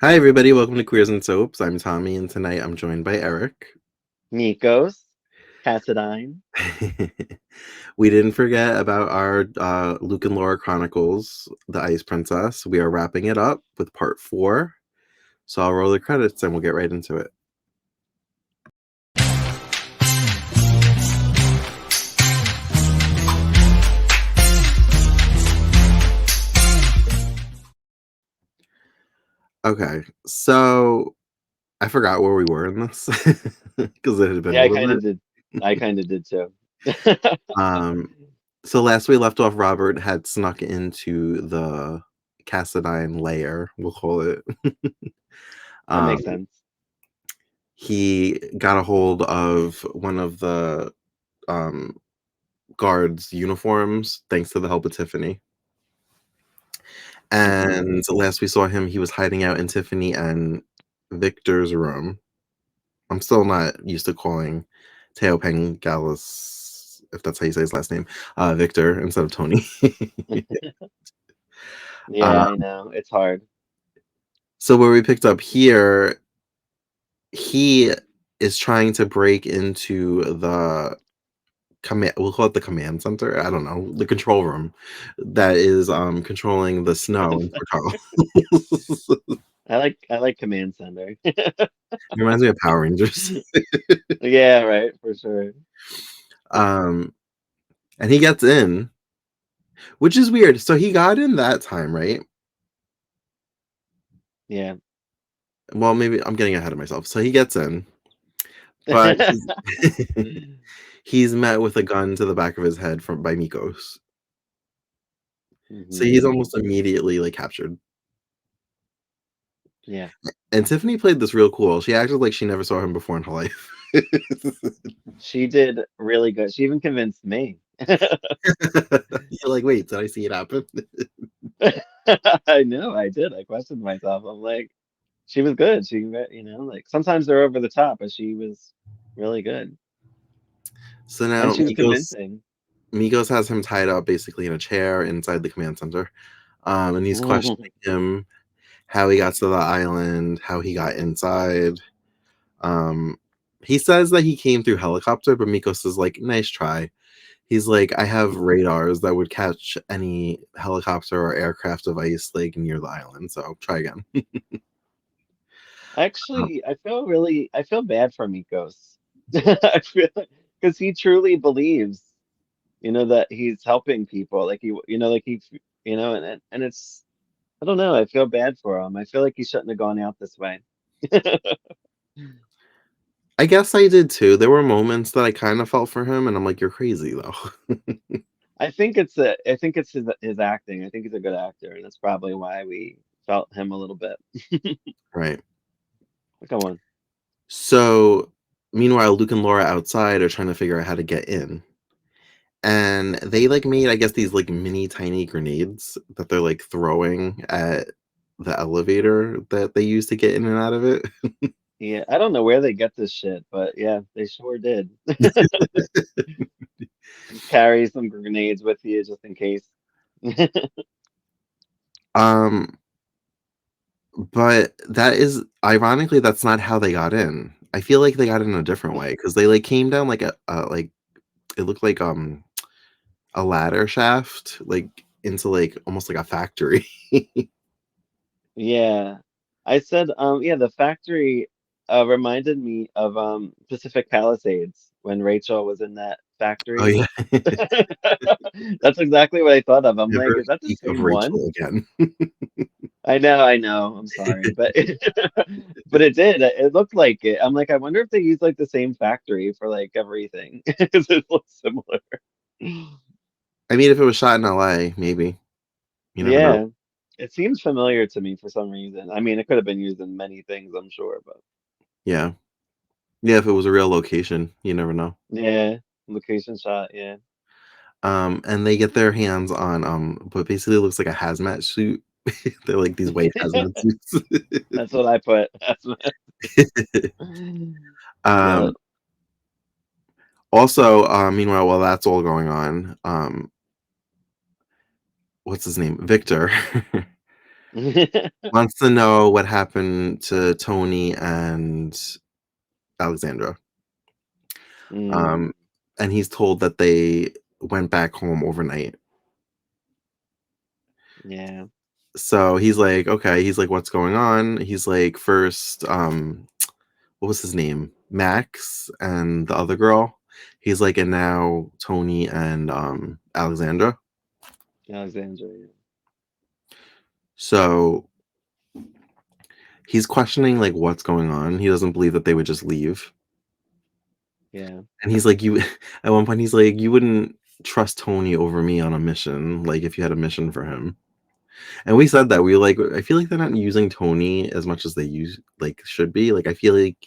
Hi, everybody. Welcome to Queers and Soaps. I'm Tommy, and tonight I'm joined by Eric. Nikos, Cassadine. We didn't forget about our Luke and Laura Chronicles, The Ice Princess. We are wrapping it up with part 4. So I'll roll the credits and we'll get right into it. Okay, so I forgot where we were in this because it had been Yeah, a I little kind of bit. did. I kind of did too. Um, so last we left off, Robert had snuck into the Cassadine lair, we'll call it. That um, makes sense. he got a hold of one of the um, guards' uniforms thanks to the help of Tiffany. Hmm. And last we saw him, he was hiding out in Tiffany and Victor's room. I'm still not used to calling Teo Pengalis, if that's how you say his last name, Victor instead of Tony. Yeah, uh, I know. It's hard. so where we picked up here, he is trying to break into the command, we'll call it the command center. I don't know, the control room that is controlling the snow in Port Charles. I like Command Center. It reminds me of Power Rangers. Yeah, right, for sure. um and he gets in, which is weird. So he got in that time, right? Yeah. Well, maybe I'm getting ahead of myself. So he gets in, but he's met with a gun to the back of his head from by Mikos. So Hmm. he's almost immediately like captured. Yeah, And Tiffany played this real cool. She acted like she never saw him before in her life. she did really good. She even convinced me. You're like, wait, did I see it happen? I know, I did. I questioned myself. I'm like, she was good. Like sometimes they're over the top, but she was really good. So And now she was Migos convincing. Migos has him tied up basically in a chair inside the command center. And he's questioning him how he got to the island, how he got inside. Um, he says that he came through helicopter, but Migos is like, nice try. He's like, I have radars that would catch any helicopter or aircraft device like near the island. So try again. Actually, I feel bad for Mikos. I feel because he truly believes, that he's helping people. Like and it's, I don't know. I feel bad for him. I feel like he shouldn't have gone out this way. I guess I did too. There were moments that I kind of felt for him, and I'm like, you're crazy though. I think it's his acting. I think he's a good actor, and that's probably why we felt him a little bit. Right. Come on. So, meanwhile, Luke and Laura outside are trying to figure out how to get in. And they like made, I guess, these like mini tiny grenades that they're like throwing at the elevator that they use to get in and out of it. Yeah, I don't know where they get this shit, but yeah, they sure did. Just carry some grenades with you just in case. um, but that is ironically that's not how they got in. I feel like they got in a different way because they like came down like a like it looked like a ladder shaft like into like almost like a factory. Yeah. I said, yeah, the factory reminded me of Pacific Palisades when Rachel was in that Oh factory. yeah. That's exactly what I thought of. I'm like, Never is that the speak of same one? Rachel again. I know. I'm sorry, but but it did. It looked like it. I'm like, I wonder if they use like the same factory for like everything because it looks similar. I mean, if it was shot in LA, maybe. You never know. Yeah, it seems familiar to me for some reason. I mean, it could have been used in many things, I'm sure, but Yeah. Yeah, if it was a real location, you never know. yeah, location shot, yeah. And they get their hands on what basically looks like a hazmat suit. They're like these white hazmat suits. That's what I put. That's what. Yeah. um Also, meanwhile, while that's all going on, what's his name? Victor. wants to know what happened to Tony and Alexandra. Mm, Um, and he's told that they went back home overnight. yeah, So he's like, okay. He's like, what's going on? He's like, first, what was his name? Max and the other girl. He's like, and now Tony and Alexandra. Alexandria. So he's questioning like what's going on. He doesn't believe that they would just leave. Yeah, And he's like, you at one point he's like, you wouldn't trust Tony over me on a mission, like if you had a mission for him. And we said that we were like, I feel like they're not using Tony as much as they use like should be. Like I feel like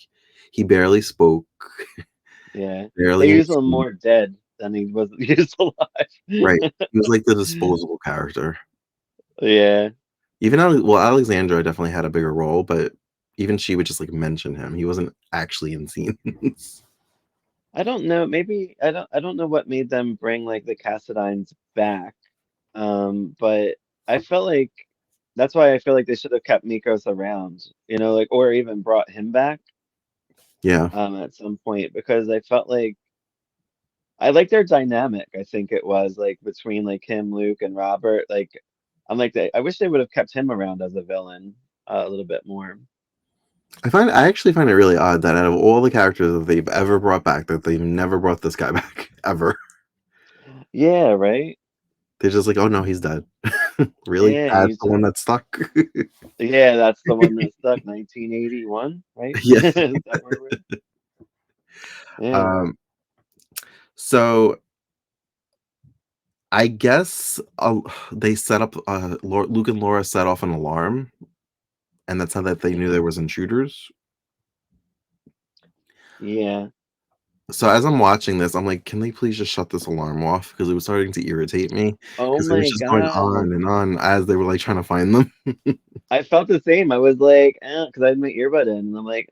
he barely spoke, yeah. They barely in use him more dead than he was used right. alive. He was like the disposable character. Yeah. Even Alexandra definitely had a bigger role, but even she would just like mention him. He wasn't actually in scenes. I don't know. Maybe I don't know what made them bring like the Cassadines back. But I felt like that's why I feel like they should have kept Mikos around, like or even brought him back Yeah. at some point because I felt like I like their dynamic. I think it was like between like him, Luke, and Robert. Like I wish they would have kept him around as a villain a little bit more. I actually find it really odd that out of all the characters that they've ever brought back, that they've never brought this guy back ever. Yeah, right. They're just like, oh no, he's dead. Really? Yeah, That's he's the just one that stuck. yeah, that's the one that stuck, 1981, right? Yeah. Is that where we're? Yeah. Um, so I guess they set up Luke and Laura set off an alarm, and that's how that they knew Yeah. there was intruders. Yeah. So as I'm watching this, I'm like, can they please just shut this alarm off? Because it was starting to irritate me Oh because it was my just going God. on and on as they were like trying to find them. I felt the same. I was like, because I had my earbud in, and I'm like,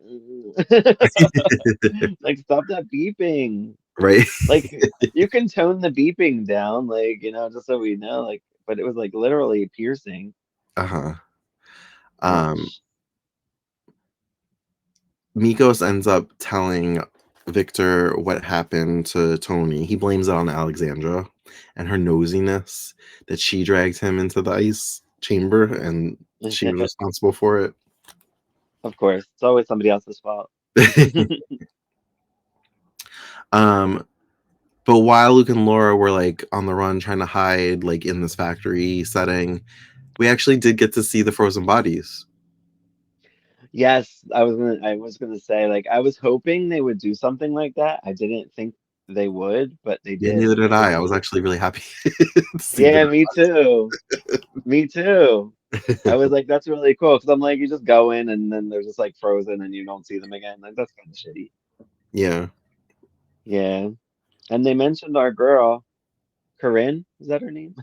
like stop that beeping. Right. Like you can tone the beeping down, like, just so we know, like, but it was like literally piercing. Uh-huh. Um, Ouch. Mikos ends up telling Victor what happened to Tony. He blames it on Alexandra and her nosiness that she dragged him into the ice chamber and she was responsible for Of course, it's always somebody else's fault. it. um, but while Luke and Laura were like on the run trying to hide like in this factory setting, we actually did get to see the frozen bodies. Yes, I was gonna say, like, I was hoping they would do something like that. I didn't think they would, but they Yeah, neither did. did I was I. I was like, actually really happy to see the yeah, me too. Me too. I was like, that's really cool because I'm like, you just go in and then they're just like frozen and you don't see them again. Like that's kind of shitty. yeah. Yeah. And they mentioned our girl, Corinne. Is that her name?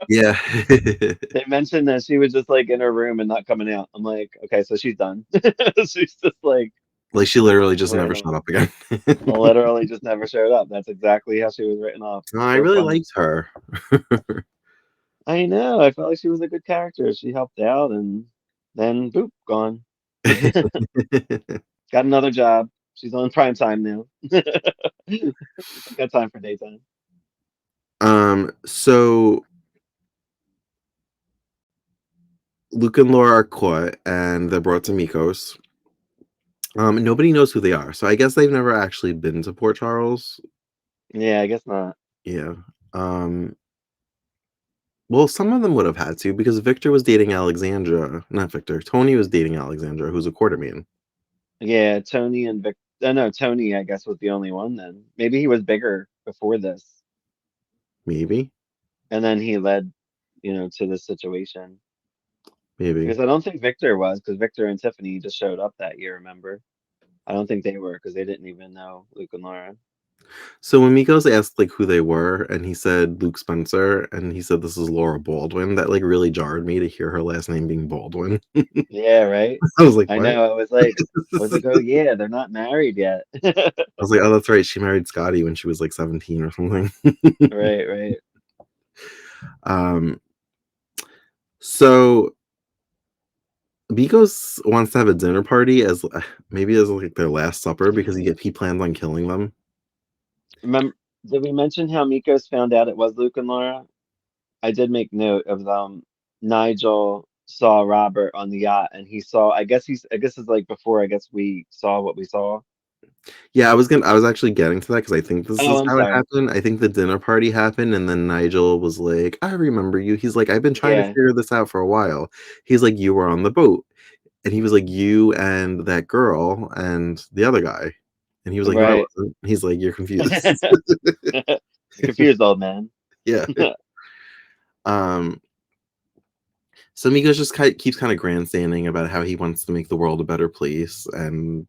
Yeah. They mentioned that she was just like in her room and not coming out. I'm like, okay, so she's done. She's just like Like she literally just never written shut off. up again. Literally just never showed up. That's exactly how she was written off. No, It's I so really funny. liked her. I know. I felt like she was a good character. She helped out and then boop, gone. Got another job. She's on prime time now. Got time for daytime. So Luke and Laura are caught and they're brought to Mikos. Nobody knows who they are, so I guess they've never actually been to Port Charles. Yeah, I guess not. Yeah. Um, well, some of them would have had to because Victor was dating Alexandra. Not Victor. Tony was dating Alexandra, who's a quartermain. Yeah, Tony and Vic. No, Tony, I guess, was the only one then. Maybe he was bigger before this, Maybe. and then he led, to this situation. Maybe. Because I don't think Victor was, because Victor and Tiffany just showed up that year, remember? I don't think they were, because they didn't even know Luke and Laura. So when Mikos asked like who they were, and he said Luke Spencer, and he said this is Laura Baldwin, that like really jarred me to hear her last name being Baldwin. Yeah, right? I was like, I what? know. I was like, oh yeah, they're not married yet. I was like, oh, that's right. She married Scotty when she was like 17 or something. Right, right. um, so Mikos wants to have a dinner party as maybe as, like, their last supper because he plans on killing them. Remember, did we mention how Mikos found out it was Luke and Laura? I did make note of Nigel saw Robert on the yacht and he saw I guess it's like before I guess we saw what we saw. Yeah, I was actually getting to that because I think this Oh, is I'm how it sorry. happened. I think the dinner party happened, and then Nigel was like, "I remember you." He's like, "I've been trying to Yeah, figure this out for a while." He's like, "You were on the boat." And he was like, "You and that girl and the other guy." And he was like, "No, I right. wasn't." He's like, "You're confused." Confused old man. Yeah. Um, so Migos just keeps kind of grandstanding about how he wants to make the world a better place, and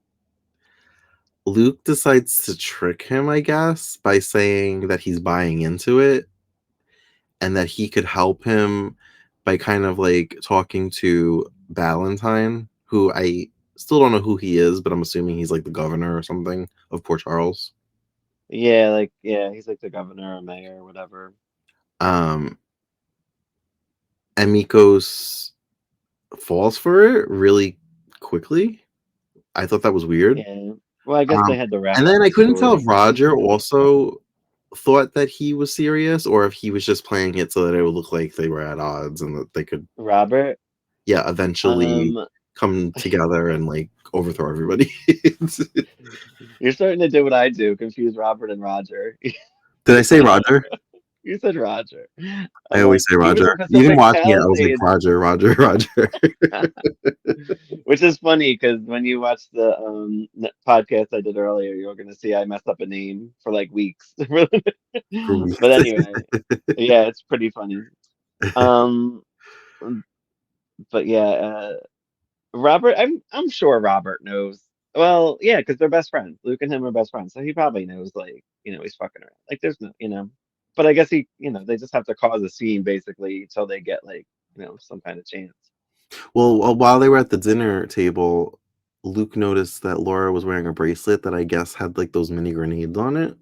Luke decides to trick him, I guess, by saying that he's buying into it and that he could help him by kind of like talking to Valentine, who I still don't know who he is, but I'm assuming he's like the governor or something of Port Charles. Yeah, like yeah, he's like the governor or mayor or whatever. Um, and Mikos falls for it really quickly. I thought that was weird. Yeah. Well, I guess they had to wrap And up then the I couldn't tell if story. Roger also thought that he was serious or if he was just playing it so that it would look like they were at odds and that they could, Robert, yeah, eventually um, come together and like overthrow everybody. you're starting to do what I do, confuse Robert and Roger. Did I say Roger? You said Roger. I I'm always like, say even Roger. the You didn't Pacific watch me. I was like Palisades, Roger, Roger, Roger. which is funny because when you watch the podcast I did earlier, you're going to see I messed up a name for like weeks. For weeks. But anyway, yeah, it's pretty funny. Um, but yeah, Robert, I'm sure Robert knows. Well, yeah, because they're best friends. Luke and him are best friends, so he probably knows, like, he's fucking around. Like, there's no. But I guess they just have to cause a scene basically till they get like, some kind of chance. Well, while they were at the dinner table, Luke noticed that Laura was wearing a bracelet that I guess had like those mini grenades on it.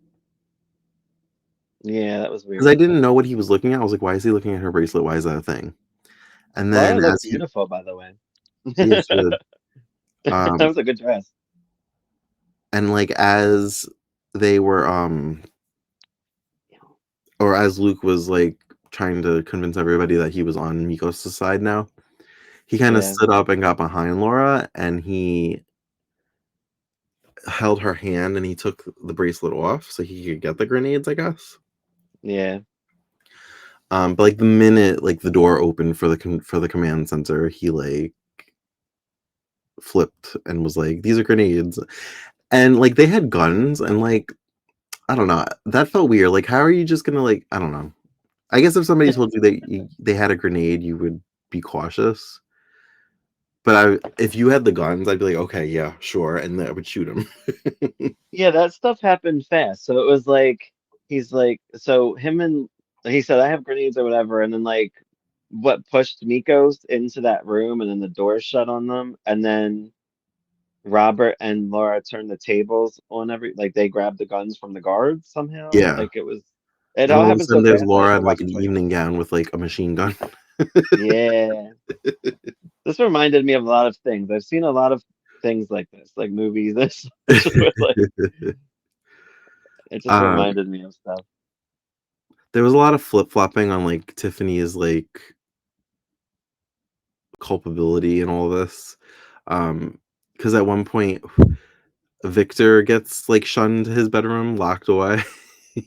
Yeah, that was Because I weird. didn't know what he was looking at. I was like, why is he looking at her bracelet? Why is that a thing? And Laura then looked as he, beautiful, by the way. yeah, she did. That Um, was a good dress. and like as they were, or as Luke was like trying to convince everybody that he was on Mikos' side now, he kind of Yeah, stood up and got behind Laura and he held her hand and he took the bracelet off so he could get the grenades, I guess. yeah, But like the minute like the door opened for for the command center, he like flipped and was like, "These are grenades," and like they had guns and like I don't know, that felt weird. Like, how are you just gonna like I don't know. I guess if somebody told you they had a grenade, you would be cautious. But if you had the guns, I'd be like, okay, yeah, sure, and then I would shoot him. yeah. That stuff happened fast, so it was like he's like, so him and he said, "I have grenades or whatever," and then like what pushed Miko's into that room, and then the door shut on them, and then Robert and Laura turned the tables on like they grabbed the guns from the guards somehow. Yeah, Like it and all all of a happened so sudden there's fast I had Laura to in like watch an it twice. evening gown with like a machine gun. Yeah, this reminded me of a lot of things. I've seen a lot of things like this, like movies and such, where, like it just um, reminded me of stuff. there was a lot of flip flopping on like Tiffany's like culpability in all this. Because at one point Victor gets like shunned to his bedroom, locked away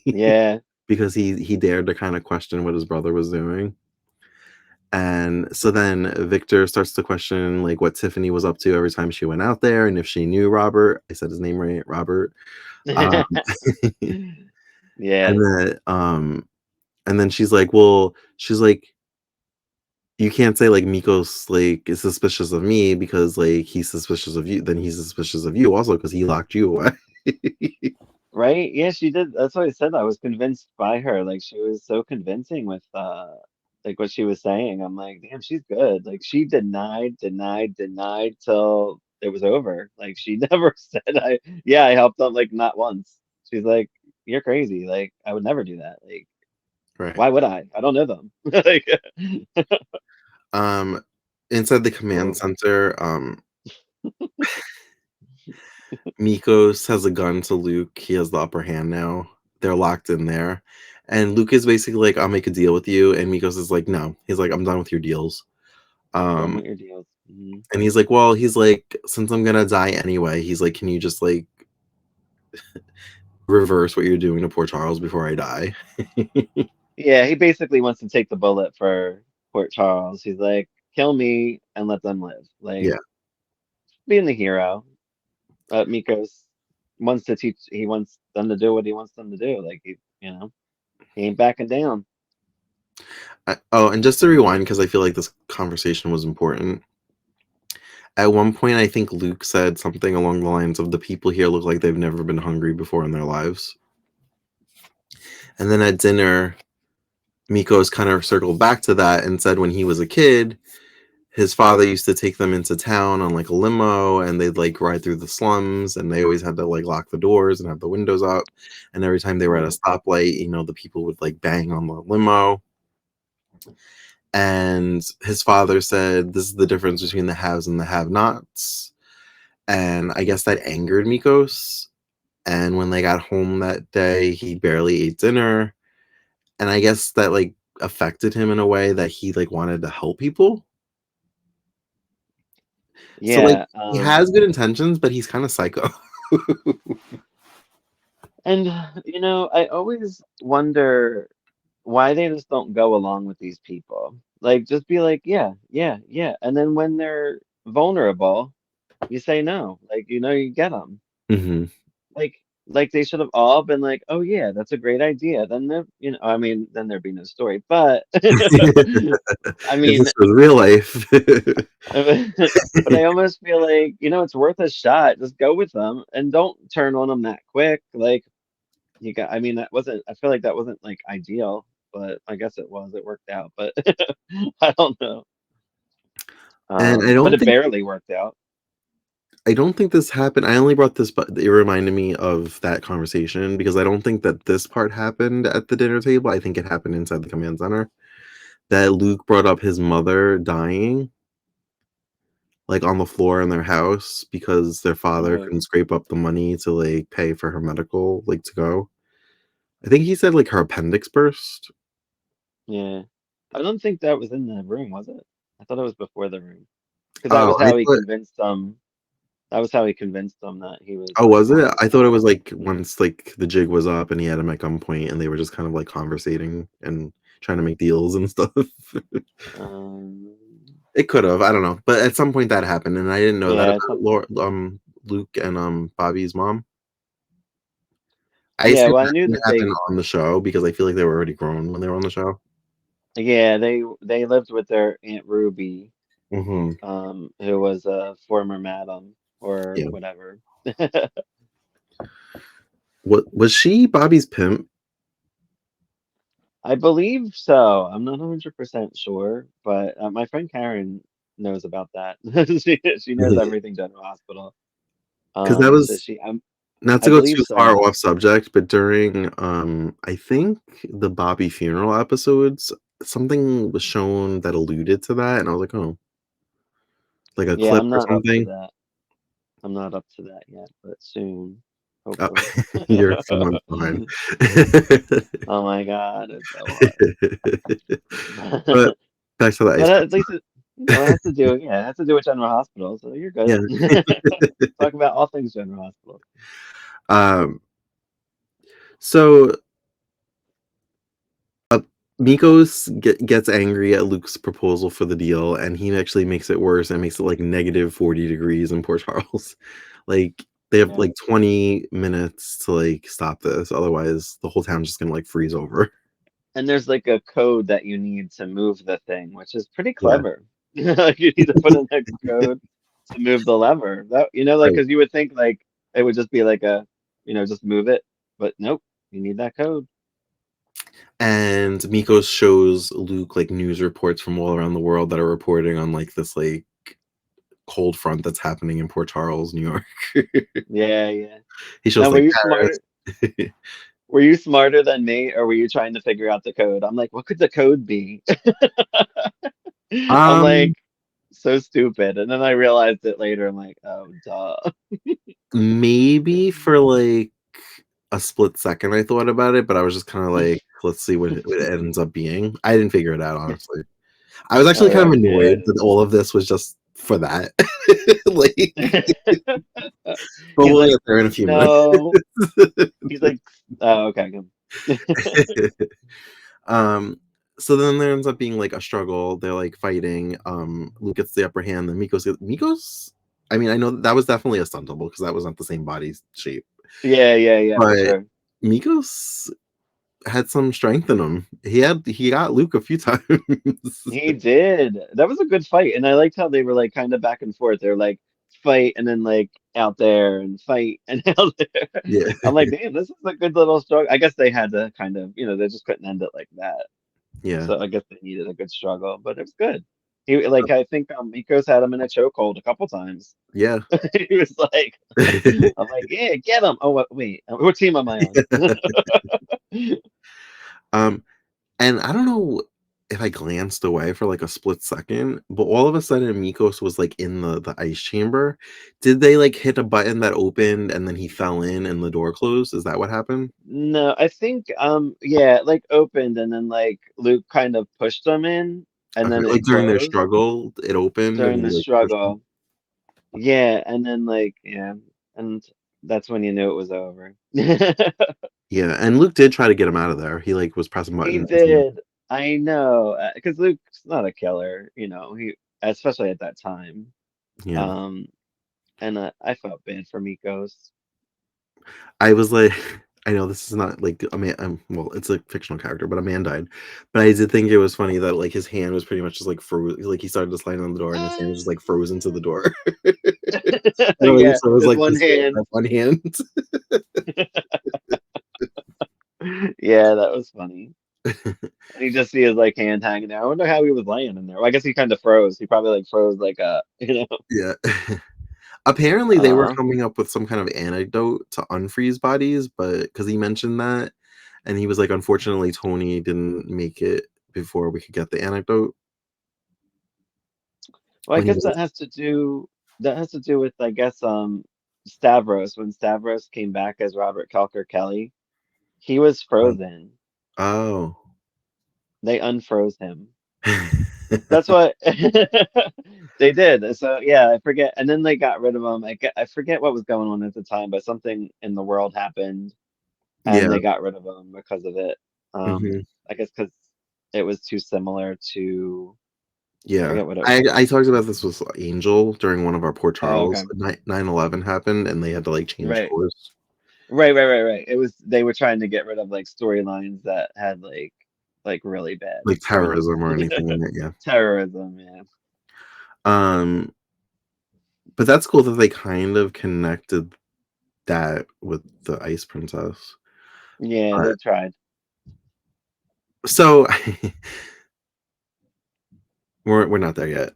Yeah, because he dared to kind of question what his brother was doing. And so then Victor starts to question like what Tiffany was up to every time she went out there and if she knew Robert. I said his name right, Robert. Um, yeah, and then she's like, well, she's like, you can't say like Mikos like is suspicious of me because like he's suspicious of you. Then he's suspicious of you also because he locked you away. right. Yeah, she did. That's what I said. I was convinced by her. Like she was so convincing with like what she was saying. I'm like, damn, she's good. Like she denied, denied, denied till it was over. Like she never said yeah, I helped them like not once. She's like, you're crazy. Like I would never do that. Like Right. why would I? I don't know them. Like Um, inside the command Oh, center, Mikos has a gun to Luke. He has the upper hand now. They're locked in there. And Luke is basically like, I'll make a deal with you. And Mikos is like, no. He's like, I'm done with your deals. done Um, with your deals. Hmm. and he's like, well, he's like, since I'm gonna die anyway, he's like, can you just like reverse what you're doing to poor Charles before I die? Yeah, he basically wants to take the bullet for Port Charles. He's like, kill me and let them live. Like, Yeah. being the hero. Mikos wants to teach, he wants them to do what he wants them to do. Like, he ain't backing down. Oh, and just to rewind, because I feel like this conversation was important. At one point, I think Luke said something along the lines of, the people here look like they've never been hungry before in their lives. And then at dinner, Mikos kind of circled back to that and said when he was a kid, his father used to take them into town on like a limo and they'd like ride through the slums and they always had to like lock the doors and have the windows up. And every time they were at a Hmm. stoplight, the people would like bang on the limo. And his father said, this is the difference between the haves and the have nots. And I guess that angered Mikos. And when they got home that day, he barely ate dinner. And I guess that like affected him in a way that he like wanted to help people. So like Yeah. he has good intentions, but he's kind of psycho. And, I always wonder why they just don't go along with these people. Like, just be like, yeah, yeah, yeah. And then when they're vulnerable, you say no. Like, you get them. Hmm. Like they should have all been like, oh yeah, that's a great idea. Then I mean, then there'd be no story. But I If mean, this was real life. but I almost feel like, it's worth a shot. Just go with them and don't turn on them that quick. Like I mean, that wasn't, I feel like that wasn't like ideal, but I guess it was. It worked out, but I don't know. And But it barely worked out. I don't think this happened. I only brought this, but it reminded me of that conversation because I don't think that this part happened at the dinner table. I think it happened inside the command center. That Luke brought up his mother dying, like on the floor in their house because their father Oh, couldn't scrape up the money to like pay for her medical, like to go. I think he said like her appendix burst. yeah. I don't think that was in the room, was it? I thought it was before the room. Because that Oh, was I how he thought. convinced them. That was how he convinced them that he was Oh, like was it? wanting I to thought it was help. like once like the jig was up and he had him at gunpoint and they were just kind of like conversating and trying to make deals and stuff. Um, It could have, I don't know, but at some point that happened, and I didn't know that yeah, at about some point. Luke and Bobby's mom. I Yeah, assume well, I that knew didn't that happen on the show because I feel like they were already grown when they were on the show. yeah, they lived with their Aunt Ruby, Hmm. who was a former madam or Yeah. whatever. What was she Bobby's pimp? I believe so. I'm not 100% sure, but my friend Karen knows about that. She knows everything General Hospital. Because that So was, she not I to go believe too far so. off subject, but during I think the Bobby funeral episodes, something was shown that alluded to that, and I was like, oh, like a Yeah, clip I'm or not up to something. that. I'm not up to that yet, but soon, Oh, hopefully. you're a few months behind. Oh my God, it's so But hard. back to the ice But cream. at least it has to do, yeah, it has to do with General Hospital, so you're good. Yeah. Talk about all things General Hospital. Um, so gets angry at Luke's proposal for the deal, and he actually makes it worse and makes it like negative 40 degrees in Port Charles. Like they have Yeah. like 20 minutes to like stop this, otherwise the whole town's just gonna like freeze over. And there's like a code that you need to move the thing, which is pretty Yeah, clever. Like you need to put in a code to move the lever. That like right. because you would think like it would just be like just move it, but nope, you need that code. And Mikos shows Luke like news reports from all around the world that are reporting on like this like cold front that's happening in Port Charles, New York. Yeah, yeah. He Now, shows like Paris. were you smarter than me, or were you trying to figure out the code? I'm like, what could the code be? I'm um like, so stupid. And then I realized it later. I'm like, oh, duh. Maybe for, like, a split second I thought about it, but I was just kinda like, "Let's see what it ends up being." I didn't figure it out, honestly. I was actually kind of Yeah. annoyed that all of this was just for that. Like, but He's we'll like, get there in a few minutes. no. He's like, oh, okay, good. Um, so then there ends up being, like, a struggle, they're, like, fighting, Luke gets the upper hand, then Mikos I mean, I know that was definitely a stunt double because that was not the same body shape, Yeah, yeah, yeah, for but sure. Mikos had some strength in him. He got Luke a few times. He did. That was a good fight, and I liked how they were like kind of back and forth. They're like fight and then like out there and fight and out there. Yeah, I'm like, damn, this is a good little struggle. I guess they had to kind of, they just couldn't end it like that. yeah, So I guess they needed a good struggle, but it was good. He like I think Miko's had him in a chokehold a couple times. yeah. He was like, I'm like, yeah, get him. Oh, wait, what team am I on? Um, and I don't know if I glanced away for, like, a split second, but all of a sudden Mikos was, like, in the ice chamber. Did they, like, hit a button that opened and then he fell in and the door closed? Is that what happened? No, I think yeah, it, like opened and then like Luke kind of pushed them in and Okay, then it like, during their closed struggle, it opened and during he, the like, pushed him? struggle. Yeah, and then like yeah, and that's when you knew it was over. Yeah, and Luke did try to get him out of there. He, like, was pressing He buttons and did. I know, because Luke's not a killer, he especially at that time. yeah. Um, and I felt bad for Mikos. I was like I know this is not like a man well, it's a fictional character, but a man died. But I did think it was funny that, like, his hand was pretty much just, like, like, he started to slide on the door and his hand was just, like, frozen to the door. And all you Yeah, saw was, with like, one his hand hand. that one hand. Yeah, that was funny. And you just see his like hand hanging there. I wonder how he was laying in there. Well, I guess he kind of froze. He probably like froze like Yeah. Apparently, they were uh coming up with some kind of antidote to unfreeze bodies, but because he mentioned that, and he was like, "Unfortunately, Tony didn't make it before we could get the antidote." well, I When he guess was that has to do with I guess Stavros. When Stavros came back as Robert Kelker Kelly, he was frozen. oh. They unfroze him. That's what they did. So yeah, I forget. And then they got rid of him. I forget what was going on at the time, but something in the world happened and Yeah, they got rid of him because of it. mhm. I guess because it was too similar to I Yeah. forget what it I was. talked about this with Angel during one of our Port Oh, Charles. okay. 9/11 happened, and they had to, like, change Right. course. Right. It was they were trying to get rid of like storylines that had like really bad Like, storylines. terrorism or anything in it, yeah. Terrorism, yeah. Um, but that's cool that they kind of connected that with the Ice Princess. Yeah, But they tried. so we're not there yet.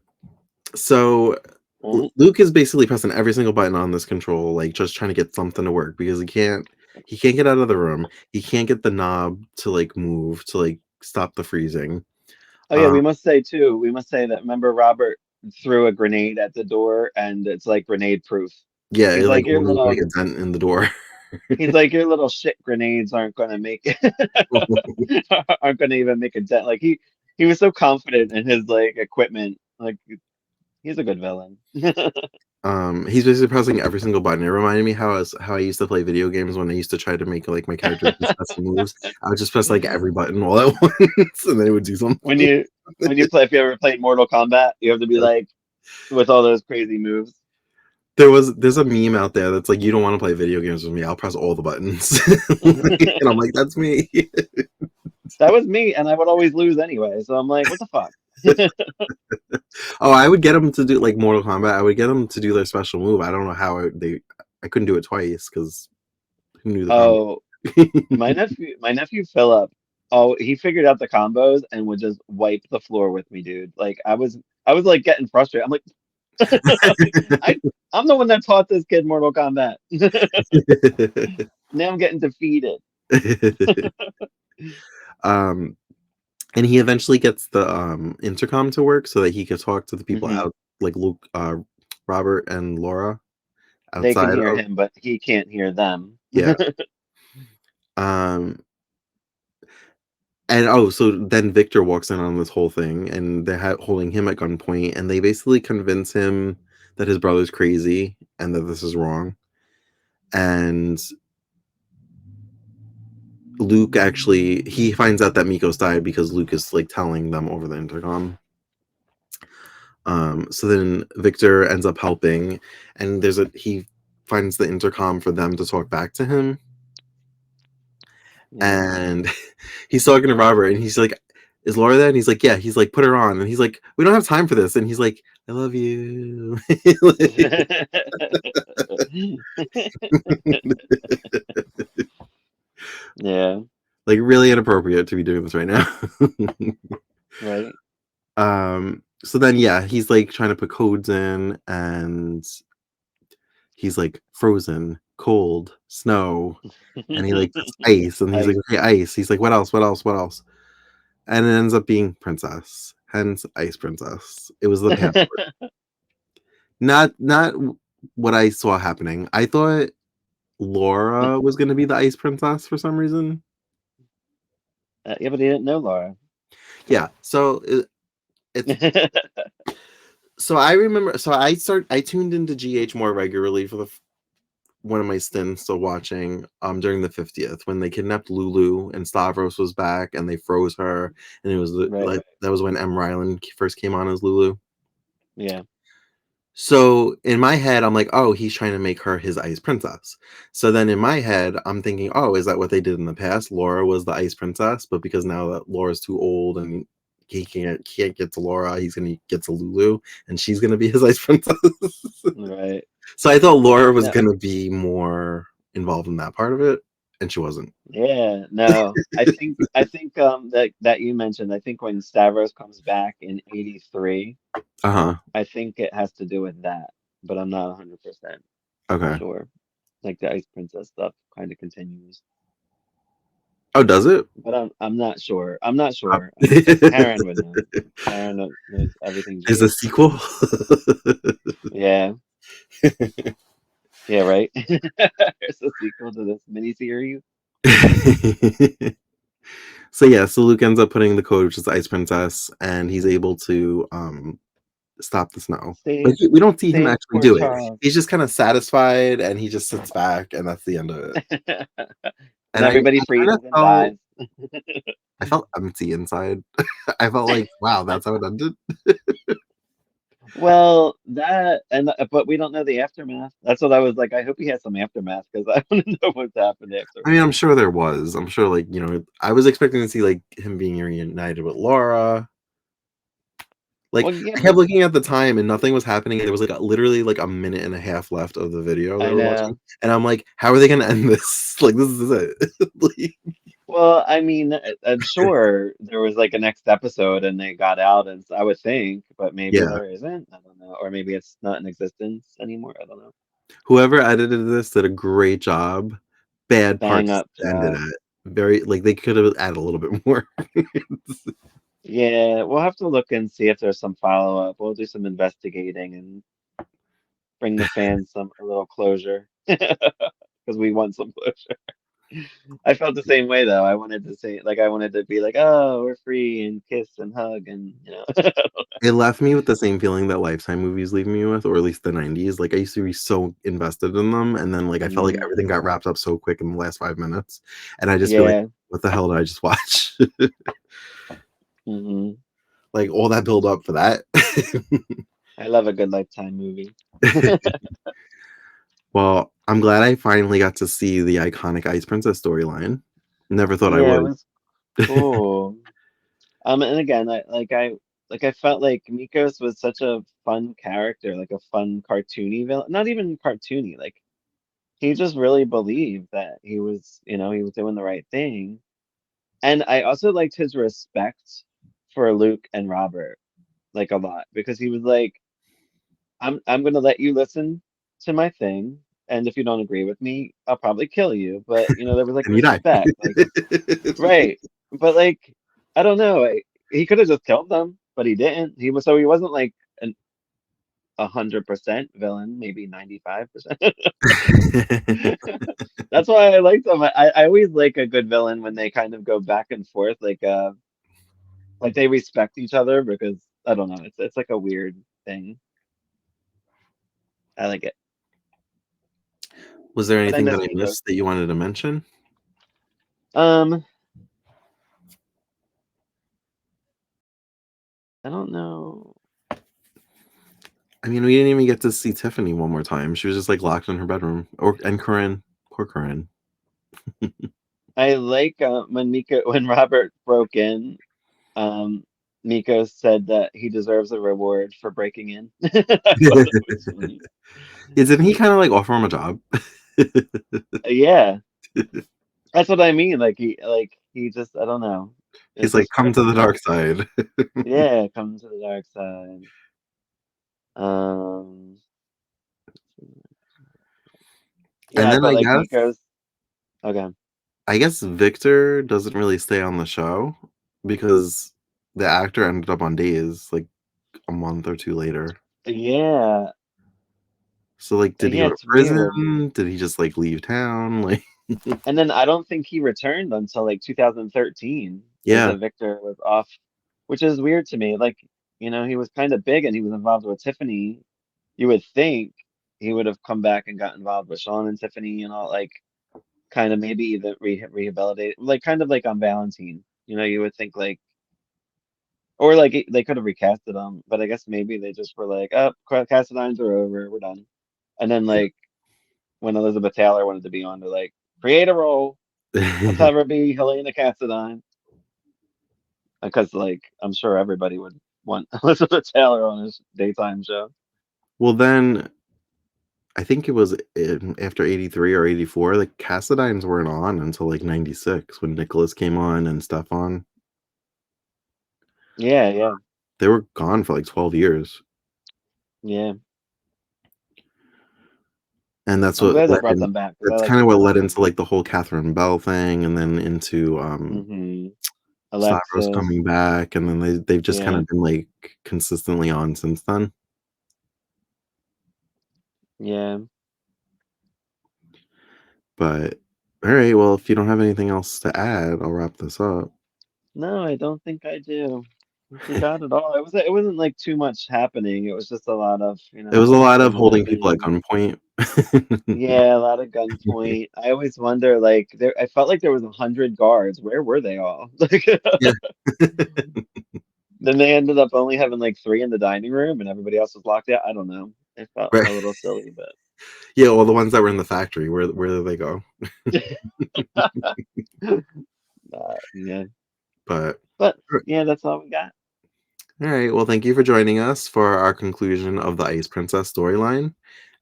So Mhm. Luke is basically pressing every single button on this control, like just trying to get something to work because he can't get out of the room. He can't get the knob to like move to like stop the freezing. Oh yeah, Um, we must say that remember Robert threw a grenade at the door and it's like grenade proof. yeah, He's it like like your won't even make little a dent in the door. he's like your little shit grenades aren't gonna make it aren't gonna even make a dent. Like he was so confident in his like equipment. Like he's a good villain. He's basically pressing every single button. It reminded me how I used to play video games when I used to try to make like my characters do special moves. I would just press like every button all at once, and then it would do When something. you when you play if you ever played Mortal Kombat, you have to be like with all those crazy moves. There's a meme out there that's like, "You don't wanna play video games with me, I'll press all the buttons." And I'm like, "That's me." That was me, and I would always lose anyway. So I'm like, what the fuck? Oh, I would get them to do like Mortal Kombat, I would get them to do their special move. I don't know how I couldn't do it twice because who knew the combo? Oh, my nephew Philip. Oh, he figured out the combos and would just wipe the floor with me, dude. Like I was like getting frustrated. I'm like, I I'm the one that taught this kid Mortal Kombat. Now I'm getting defeated. Um, and he eventually gets the, intercom to work so that he could talk to the people Hmm. out. like Luke, Robert and Laura They can outside hear of him, but he can't hear them. yeah. Um, and oh, so then Victor walks in on this whole thing, and they're holding him at gunpoint, and they basically convince him that his brother's crazy and that this is wrong. And Luke actually he finds out that Mikos died because Luke is like telling them over the intercom. So then Victor ends up helping, and he finds the intercom for them to talk back to him, Yeah. and he's talking to Robert, and he's like, "Is Laura there?" And he's like, "Yeah." He's like, "Put her on," and he's like, "We don't have time for this," and he's like, "I love you." Yeah, Like really inappropriate to be doing this right now. right. So then yeah, he's like trying to put codes in, and he's like frozen, cold, snow, and he like puts ice, and he's like, Ice. okay, ice. He's like, what else? What else? What else? And it ends up being princess, hence ice princess. It was the password. Not what I saw happening. I thought Laura was gonna be the ice princess for some reason. Yeah, but he didn't know Laura. Yeah. So it's so I remember. So I tuned into GH more regularly for the one of my stints still watching during the 50th when they kidnapped Lulu and Stavros was back and they froze her, and it was Right, like right. that was when M. Ryland first came on as Lulu. Yeah. So in my head, I'm like, oh, he's trying to make her his ice princess. So then in my head, I'm thinking, oh, is that what they did in the past? Laura was the ice princess, but because now that Laura's too old and he can't get to Laura, he's gonna get to Lulu, and she's gonna be his ice princess. Right. So I thought Laura was No. gonna be more involved in that part of it, and she wasn't. Yeah, no. I think that you mentioned, I think when Stavros comes back in 83, Uh huh. I think it has to do with that, but I'm not 100% Okay. sure. Like the Ice Princess stuff kind of continues. Oh, does it? But I'm not sure. I'm not Uh, sure. Karen would know. Karen knows everything There's a GH. sequel. Yeah. Yeah, right. There's a sequel to this miniseries. So yeah, so Luke ends up putting the code, which is the Ice Princess, and he's able to stop the snow. But Save we don't see him save actually poor do it. Charles. He's just kind of satisfied, and he just sits back, and that's the end of it. And And everybody I kind of freezes and dies. I felt empty inside. I felt like, wow, that's how it ended. Well, that and but we don't know the aftermath. That's what I was like. I hope he has some aftermath because I want to know what's happened I mean, afterwards. I'm sure there was. I'm sure, like, I was expecting to see like him being reunited with Laura. Like, Well, yeah, I kept but looking at the time and nothing was happening. And there was like literally like a minute and a half left of the video they I were watching, know. and I'm like, how are they gonna end this? Like, this is it. Like, Well, I mean, I'm sure there was like a next episode and they got out, and I would think, but maybe yeah, there isn't. I don't know, or maybe it's not in existence anymore. I don't know. whoever edited this did a great job. Bad Bang parts up ended job. at very like they could have added a little bit more. Yeah, we'll have to look and see if there's some follow-up. We'll do some investigating and bring the fans some a little closure because we want some closure. I felt the same way though. I wanted to say like I wanted to be like, oh, we're free and kiss and hug and you know. It left me with the same feeling that Lifetime movies leave me with, or at least the 90s. Like, I used to be so invested in them, and then, like, I felt like Mm, everything got wrapped up so quick in the last 5 minutes, and I just feel like, yeah. "What the hell did I just watch?" Hmm. Like, all that build up for that. I love a good Lifetime movie. Well, I'm glad I finally got to see the iconic Ice Princess storyline. Never thought I Yeah, it would. was cool. And again, I felt like Mikos was such a fun character, like a fun cartoony villain. Not even cartoony, like he just really believed that he was, he was doing the right thing. And I also liked his respect for Luke and Robert, like a lot, because he was like, I'm gonna let you listen to my thing, and if you don't agree with me, I'll probably kill you. But there was like And you die. respect, like right. But like I don't know, he could have just killed them, but he didn't. He wasn't like 100% villain, maybe 95%. That's why I like them. I always like a good villain when they kind of go back and forth, like they respect each other because I don't know, it's like a weird thing. I like it. Was there But I anything that miss I Migos. missed that you wanted to mention? Um, I don't know. I mean, we didn't even get to see Tiffany one more time. She was just like locked in her bedroom. And Corinne, poor Corinne. I like when when Robert broke in, um, Miko said that he deserves a reward for breaking in. I thought that was funny. Isn't he kind of like offer him a job? Yeah, that's what I mean. Like he just I don't know. It He's like, just come cracked to the me up. dark side. Yeah, come to the dark side. Um, And yeah, I then felt like Miko's. Okay. I guess Victor doesn't really stay on the show because the actor ended up on Days like a month or two later. Yeah, So like, did he yeah, go to it's weird. prison? Did he just like leave town? Like, And then I don't think he returned until like 2013. Says yeah. that Victor was off, which is weird to me. Like, he was kind of big and he was involved with Tiffany. You would think he would have come back and got involved with Sean and Tiffany and all, like, kind of maybe even rehabilitate, like, kind of like on Valentine. You would think like, or like they could have recasted him, but I guess maybe they just were like, oh, Cassadines are over, we're done. And then like when Elizabeth Taylor wanted to be on, they're like, create a role. Let's have her be Helena Cassadine. Because like I'm sure everybody would want Elizabeth Taylor on his daytime show. Well, then I think it was after 83 or 84, like Cassadines weren't on until like 96 when Nicholas came on and Stefan. Yeah, yeah, They were gone for like 12 years. yeah. And that's I'm what glad they led brought in them back because I that's like kind the of what led characters. into like the whole Catherine Bell thing and then into Hmm. Stavros Alexis. coming back, and then they've just kind Yeah, of been like consistently on since then. yeah. But all right, well, if you don't have anything else to add, I'll wrap this up. No, I don't think I do. I think we got it all. It wasn't like too much happening. It was just a lot of, It was a lot of them holding people at living. gunpoint. Yeah, a lot of gunpoint. I always wonder, like, I felt like there was 100 guards. Where were they all? Like, Yeah. then they ended up only having like three in the dining room, and everybody else was locked out. I don't know. It felt Right. a little silly, but Yeah, well, the ones that were in the factory, where did they go? yeah. But But yeah, that's all we got. all right, well, thank you for joining us for our conclusion of the Ice Princess storyline.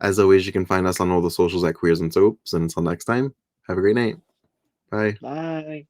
As always, you can find us on all the socials at Queers and Soaps. And until next time, have a great night. Bye. Bye.